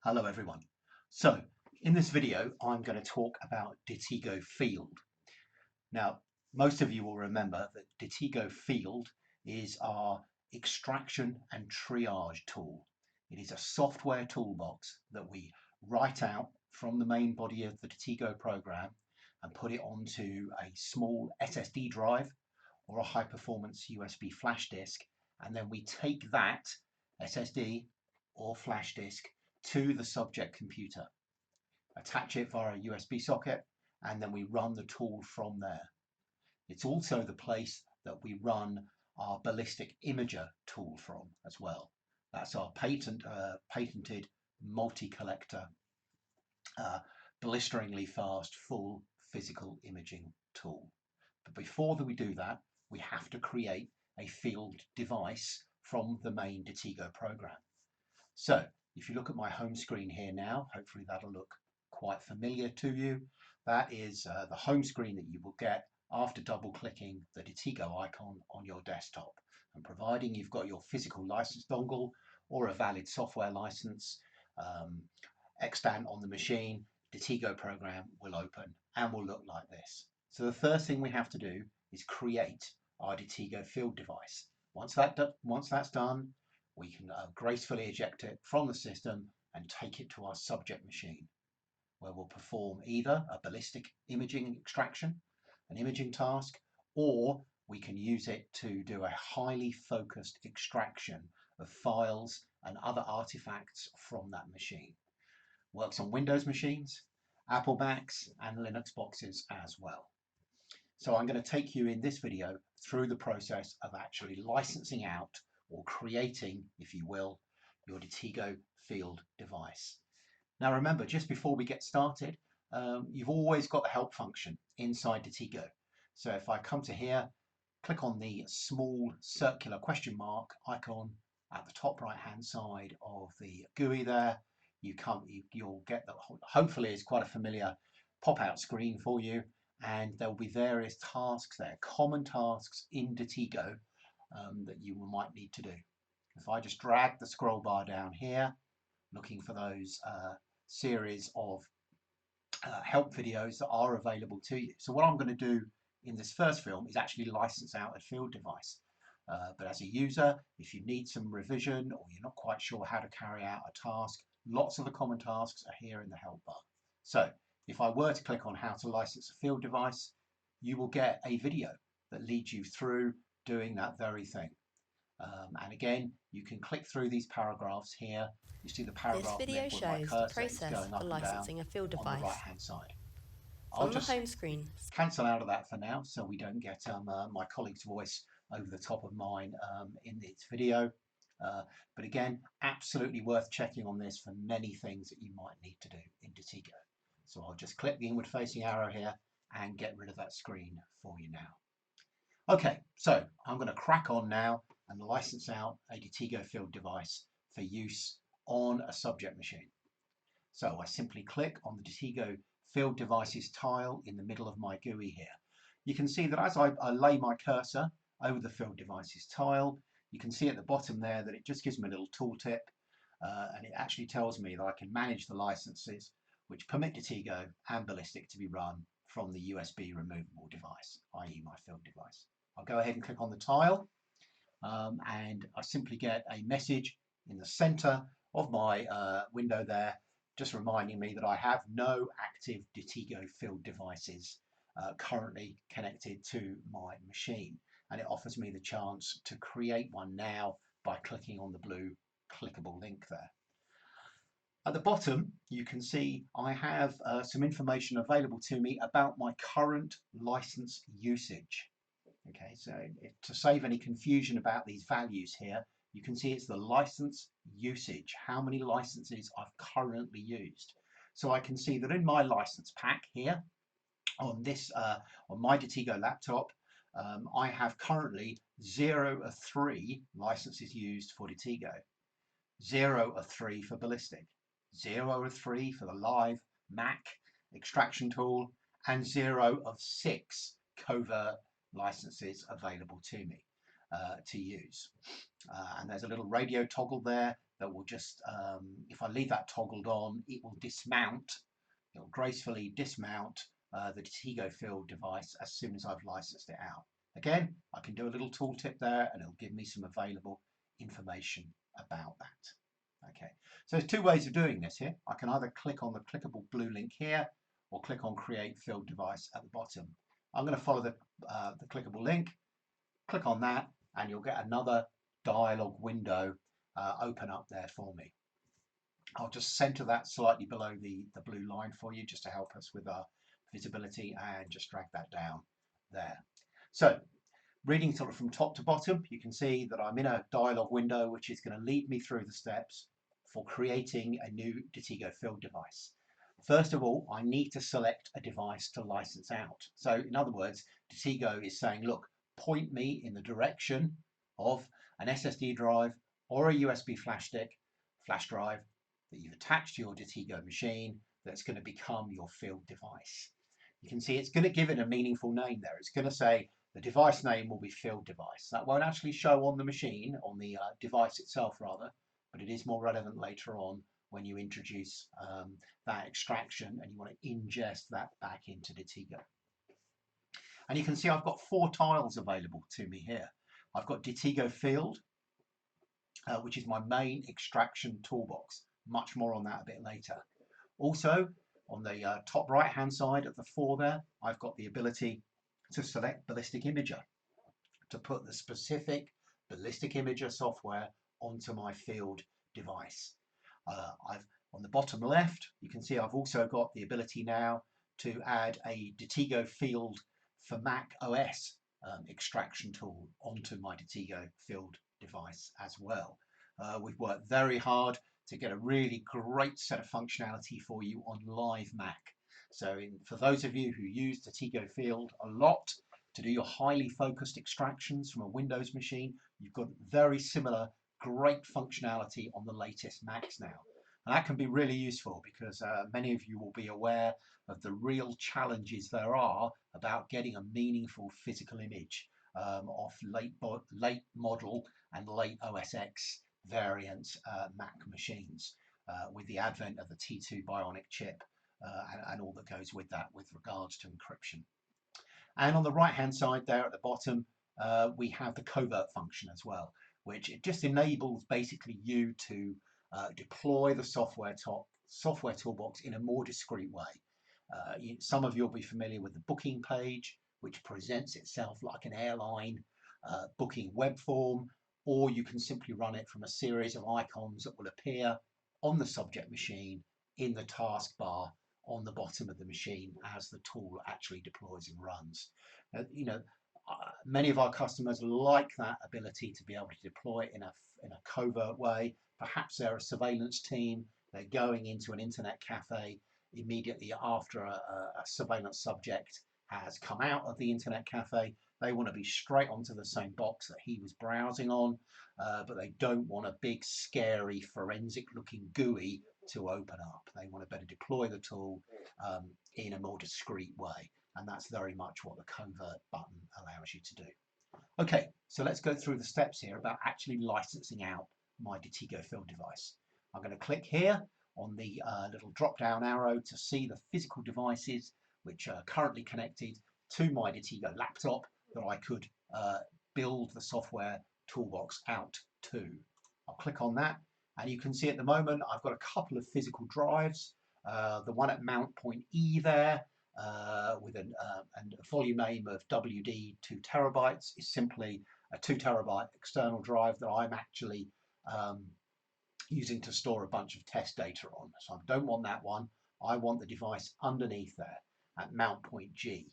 Hello everyone. So in this video I'm going to talk about Detego Field. Now most of you will remember that Detego Field is our extraction and triage tool. It is a software toolbox that we write out from the main body of the Detego program and put it onto a small SSD drive or a high performance USB flash disk, and then we take that SSD or flash disk to the subject computer, attach it via a USB socket, and then we run the tool from there. It's also the place that we run our ballistic imager tool from as well. That's our patented multi-collector, blisteringly fast full physical imaging tool. But before we do that, we have to create a field device from the main Detego program. So if you look at my home screen here now, hopefully that'll look quite familiar to you. That is the home screen that you will get after double clicking the Detego icon on your desktop. And providing you've got your physical license dongle or a valid software license extant on the machine, Detego program will open and will look like this. So the first thing we have to do is create our Detego field device. Once that's done, we can gracefully eject it from the system and take it to our subject machine, where we'll perform either a ballistic imaging extraction, an imaging task, or we can use it to do a highly focused extraction of files and other artifacts from that machine. Works on Windows machines, Apple Macs, and Linux boxes as well. So I'm going to take you in this video through the process of actually licensing out or creating, if you will, your Detego field device. Now remember, just before we get started, you've always got the help function inside Detego. So if I come to here, click on the small circular question mark icon at the top right hand side of the GUI there, you'll get that. Hopefully it's quite a familiar pop-out screen for you, and there will be various tasks there, common tasks in Detego that you might need to do. If I just drag the scroll bar down here, looking for those series of help videos that are available to you. So what I'm going to do in this first film is actually license out a field device. But as a user, if you need some revision or you're not quite sure how to carry out a task, lots of the common tasks are here in the help bar. So if I were to click on how to license a field device, you will get a video that leads you through doing that very thing. And again, you can click through these paragraphs here. You see the This paragraph video link with my shows the cursor is process going for up and down licensing a field on the right device. hand side. I'll From the just home screen, cancel out of that for now so we don't get my colleague's voice over the top of mine in this video. But again, absolutely worth checking on this for many things that you might need to do in Detego. So I'll just click the inward facing arrow here and get rid of that screen for you now. Okay, so I'm going to crack on now and license out a Detego field device for use on a subject machine. So I simply click on the Detego field devices tile in the middle of my GUI here. You can see that as I lay my cursor over the field devices tile, you can see at the bottom there that it just gives me a little tooltip, and it actually tells me that I can manage the licenses which permit Detego and Ballistic to be run from the USB removable device, i.e. my field device. I'll go ahead and click on the tile, and I simply get a message in the center of my window there, just reminding me that I have no active Detego field devices currently connected to my machine, and it offers me the chance to create one now by clicking on the blue clickable link there. At the bottom, you can see I have some information available to me about my current license usage. Okay, so to save any confusion about these values here, you can see it's the license usage, how many licenses I've currently used. So I can see that in my license pack here, on this on my Detego laptop, I have currently 0 of 3 licenses used for Detego, 0 of 3 for Ballistic, 0 of 3 for the live Mac extraction tool, and 0 of 6 covert licenses available to me to use. And there's a little radio toggle there that will just, if I leave that toggled on, it will dismount, it will gracefully dismount the Detego field device as soon as I've licensed it out. Again, I can do a little tooltip there and it'll give me some available information about that. Okay, so there's two ways of doing this here. I can either click on the clickable blue link here or click on create field device at the bottom. I'm going to follow the clickable link, click on that, and you'll get another dialog window open up there for me. I'll just center that slightly below the blue line for you just to help us with our visibility, and just drag that down there. So reading sort of from top to bottom, you can see that I'm in a dialog window which is going to lead me through the steps for creating a new Detego field device. First of all, I need to select a device to license out. So in other words, Detego is saying, look, point me in the direction of an SSD drive or a USB flash drive that you've attached to your Detego machine that's going to become your field device. You can see it's going to give it a meaningful name there. It's going to say the device name will be field device. That won't actually show on the machine, on the device itself rather, but it is more relevant later on when you introduce that extraction and you want to ingest that back into Detego. And you can see I've got 4 tiles available to me here. I've got Detego field, which is my main extraction toolbox. Much more on that a bit later. Also, on the top right hand side of the 4 there, I've got the ability to select ballistic imager, to put the specific ballistic imager software onto my field device. On the bottom left, you can see I've also got the ability now to add a Detego field for Mac OS extraction tool onto my Detego field device as well. We've worked very hard to get a really great set of functionality for you on live Mac. So for those of you who use Detego field a lot to do your highly focused extractions from a Windows machine, you've got very similar great functionality on the latest Macs now. And that can be really useful because many of you will be aware of the real challenges there are about getting a meaningful physical image off late model and late OS X variant Mac machines with the advent of the T2 Bionic chip and all that goes with that with regards to encryption. And on the right hand side there at the bottom, we have the covert function as well, which it just enables basically you to deploy the software toolbox in a more discreet way. Some of you will be familiar with the booking page, which presents itself like an airline booking web form, or you can simply run it from a series of icons that will appear on the subject machine in the taskbar on the bottom of the machine as the tool actually deploys and runs. Many of our customers like that ability to be able to deploy it in a covert way. Perhaps they're a surveillance team, they're going into an internet cafe immediately after a surveillance subject has come out of the internet cafe. They want to be straight onto the same box that he was browsing on, but they don't want a big, scary, forensic-looking GUI to open up. They want to better deploy the tool in a more discreet way, and that's very much what the covert button allows you to do. Okay, so let's go through the steps here about actually licensing out my Detego field device. I'm going to click here on the little drop-down arrow to see the physical devices which are currently connected to my Detego laptop that I could build the software toolbox out to. I'll click on that, and you can see at the moment I've got a couple of physical drives. The one at mount point E there with a volume name of WD 2 terabytes is simply a 2 terabyte external drive that I'm actually using to store a bunch of test data on. So I don't want that one. I want the device underneath there at mount point G.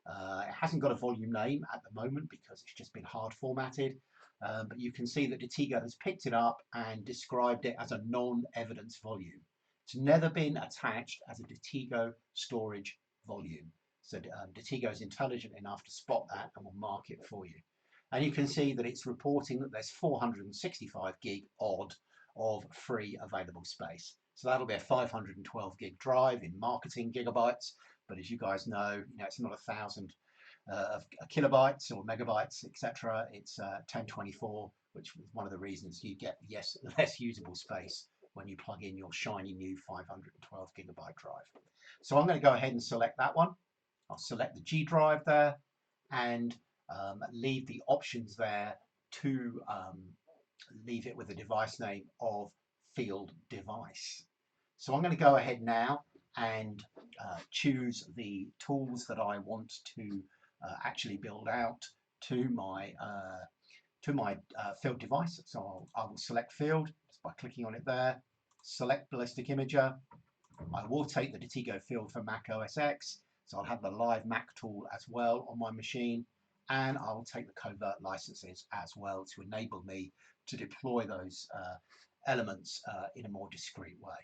It hasn't got a volume name at the moment because it's just been hard formatted, but you can see that Detego has picked it up and described it as a non-evidence volume. It's never been attached as a Detego storage volume. So Detego is intelligent enough to spot that and will mark it for you. And you can see that it's reporting that there's 465 gig odd of free available space. So that'll be a 512 gig drive in marketing gigabytes. But as you guys know, it's not 1,000 kilobytes or megabytes, etc. It's 1024 which was one of the reasons you get less usable space when you plug in your shiny new 512 gigabyte drive. So I'm going to go ahead and select that one. I'll select the G drive there and leave the options there to leave it with a device name of field device. So I'm going to go ahead now and choose the tools that I want to actually build out to my field device. So I will select field just by clicking on it there, select ballistic imager. I will take the Detego field for Mac OS X, so I'll have the live Mac tool as well on my machine, and I will take the covert licenses as well to enable me to deploy those elements in a more discreet way.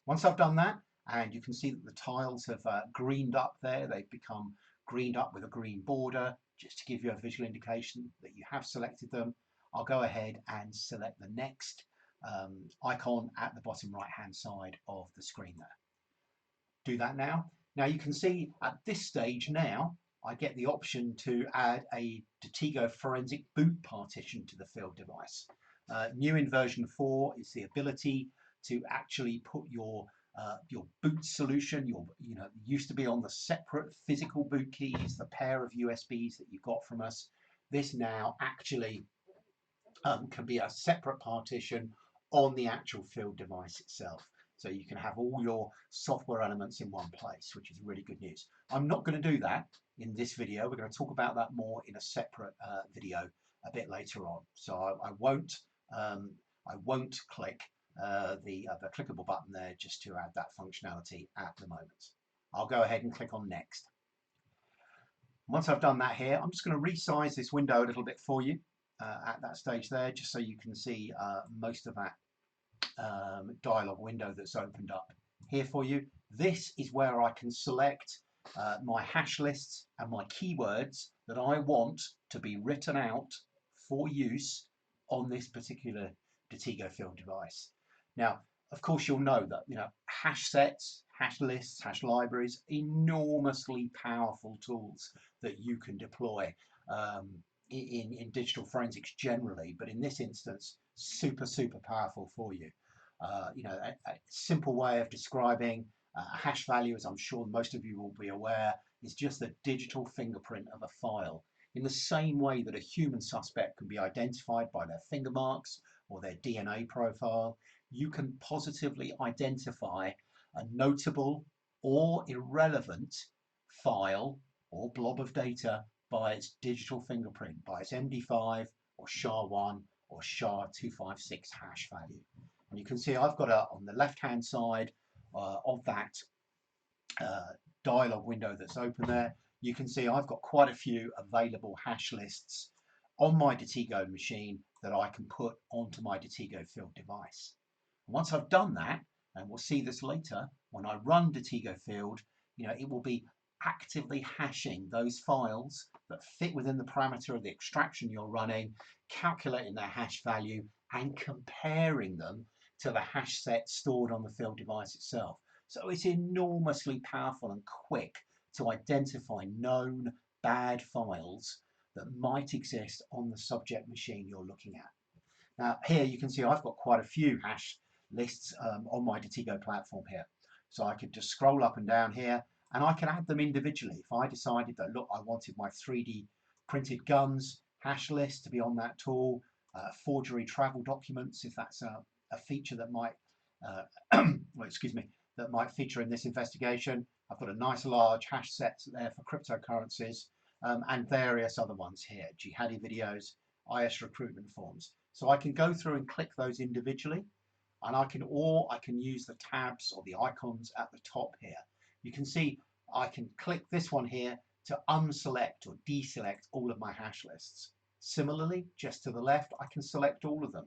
Once I've done that, and you can see that the tiles have greened up there, they've become greened up with a green border, just to give you a visual indication that you have selected them. I'll go ahead and select the next icon at the bottom right hand side of the screen there. Do that now. Now you can see at this stage now I get the option to add a Detego forensic boot partition to the field device. New in version 4 is the ability to actually put your boot solution, used to be on the separate physical boot keys, the pair of USBs that you got from us. This now actually can be a separate partition on the actual field device itself. So you can have all your software elements in one place, which is really good news. I'm not going to do that in this video. We're going to talk about that more in a separate video a bit later on. So I won't click the clickable button there just to add that functionality at the moment. I'll go ahead and click on next. Once I've done that here, I'm just going to resize this window a little bit for you at that stage there, just so you can see most of that dialog window that's opened up here for you. This is where I can select my hash lists and my keywords that I want to be written out for use on this particular Detego field device. Now, of course, you'll know that hash sets, hash lists, hash libraries, enormously powerful tools that you can deploy in digital forensics generally, but in this instance, super powerful for you. A simple way of describing a hash value, as I'm sure most of you will be aware, is just the digital fingerprint of a file. In the same way that a human suspect can be identified by their finger marks or their DNA profile, you can positively identify a notable or irrelevant file or blob of data by its digital fingerprint, by its MD5 or SHA-1 or SHA-256 hash value. And you can see I've got on the left hand side of that dialog window that's open there, you can see I've got quite a few available hash lists on my Detego machine that I can put onto my Detego field device. And once I've done that, and we'll see this later, when I run Detego field, it will be actively hashing those files that fit within the parameter of the extraction you're running, calculating their hash value and comparing them to the hash set stored on the field device itself. So it's enormously powerful and quick to identify known bad files that might exist on the subject machine you're looking at. Now here you can see I've got quite a few hash lists on my Detego platform here. So I could just scroll up and down here and I can add them individually. If I decided that, look, I wanted my 3D printed guns hash list to be on that tool, forgery travel documents, if that's a feature that might, that might feature in this investigation. I've got a nice large hash set there for cryptocurrencies and various other ones here, jihadi videos, IS recruitment forms. So I can go through and click those individually, and I can use the tabs or the icons at the top here. You can see I can click this one here to unselect or deselect all of my hash lists. Similarly, just to the left, I can select all of them.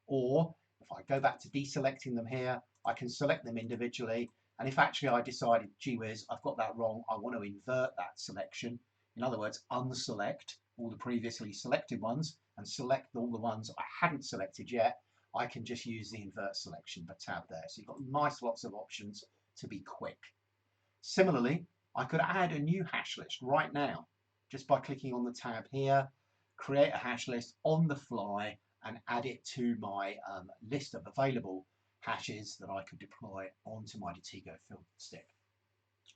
Or if I go back to deselecting them here, I can select them individually. And if actually I decided, gee whiz, I've got that wrong, I want to invert that selection. In other words, unselect all the previously selected ones and select all the ones I hadn't selected yet, I can just use the invert selection tab there. So you've got nice lots of options to be quick. Similarly, I could add a new hash list right now just by clicking on the tab here, create a hash list on the fly, and add it to my list of available hashes that I could deploy onto my Detego field stick.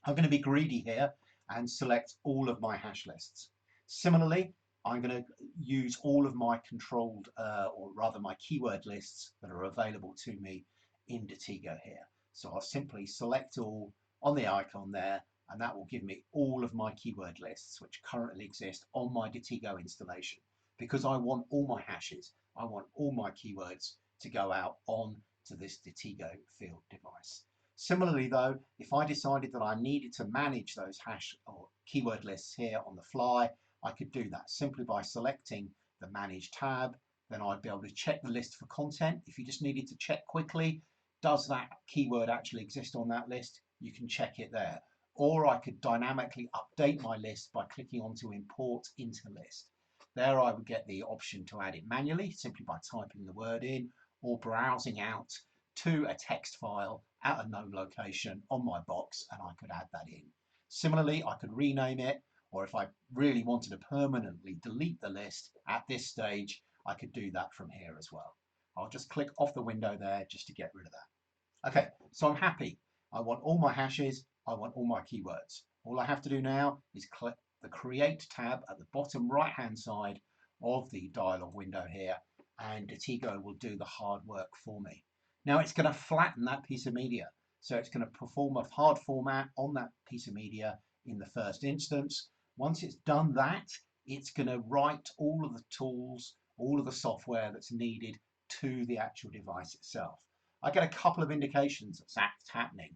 I'm going to be greedy here and select all of my hash lists. Similarly, I'm going to use all of my controlled, or rather my keyword lists that are available to me in Detego here. So I'll simply select all on the icon there, and that will give me all of my keyword lists which currently exist on my Detego installation. Because I want all my hashes, I want all my keywords to go out on to this Detego field device. Similarly though, if I decided that I needed to manage those hash or keyword lists here on the fly, I could do that simply by selecting the Manage tab. Then I'd be able to check the list for content. If you just needed to check quickly, does that keyword actually exist on that list? You can check it there. Or I could dynamically update my list by clicking onto Import into List. There I would get the option to add it manually, simply by typing the word in, or browsing out to a text file at a known location on my box, and I could add that in. Similarly, I could rename it, or if I really wanted to permanently delete the list at this stage, I could do that from here as well. I'll just click off the window there just to get rid of that. Okay, so I'm happy. I want all my hashes, I want all my keywords. All I have to do now is click the Create tab at the bottom right hand side of the dialog window here, and Detego will do the hard work for me. Now it's going to flatten that piece of media. So it's going to perform a hard format on that piece of media in the first instance. Once it's done that, it's going to write all of the tools, all of the software that's needed to the actual device itself. I get a couple of indications that's happening.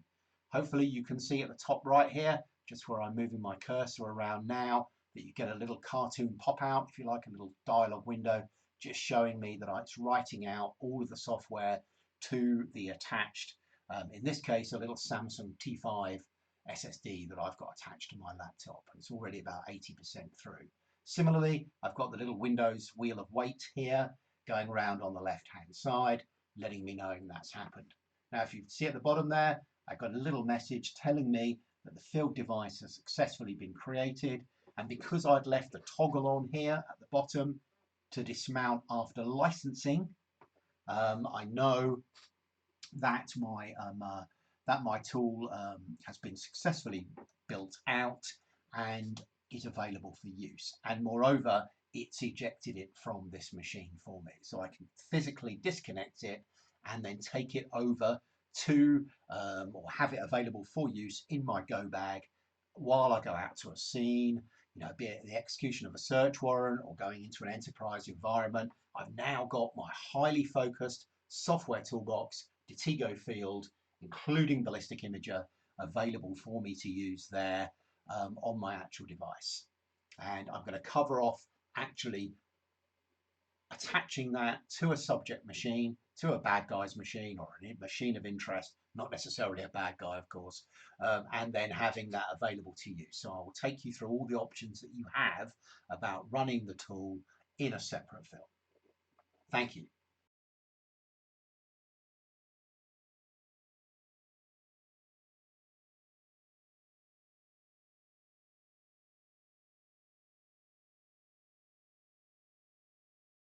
Hopefully you can see at the top right here, just where I'm moving my cursor around now, that you get a little cartoon pop out, if you like, a little dialog window, just showing me that it's writing out all of the software to the attached, in this case, a little Samsung T5 SSD that I've got attached to my laptop. It's already about 80% through. Similarly, I've got the little Windows wheel of weight here going around on the left-hand side, letting me know that's happened. Now, if you see at the bottom there, I've got a little message telling me that the field device has successfully been created. And because I'd left the toggle on here at the bottom to dismount after licensing, I know that my tool has been successfully built out and is available for use. And moreover, it's ejected it from this machine for me. So I can physically disconnect it and then take it over to or have it available for use in my go bag while I go out to a scene, be it the execution of a search warrant or going into an enterprise environment. I've now got my highly focused software toolbox, Detego field, including Ballistic Imager, available for me to use there on my actual device. And I'm going to cover off actually attaching that to a subject machine, to a bad guy's machine or a machine of interest, not necessarily a bad guy, of course, and then having that available to you. So I will take you through all the options that you have about running the tool in a separate film. Thank you.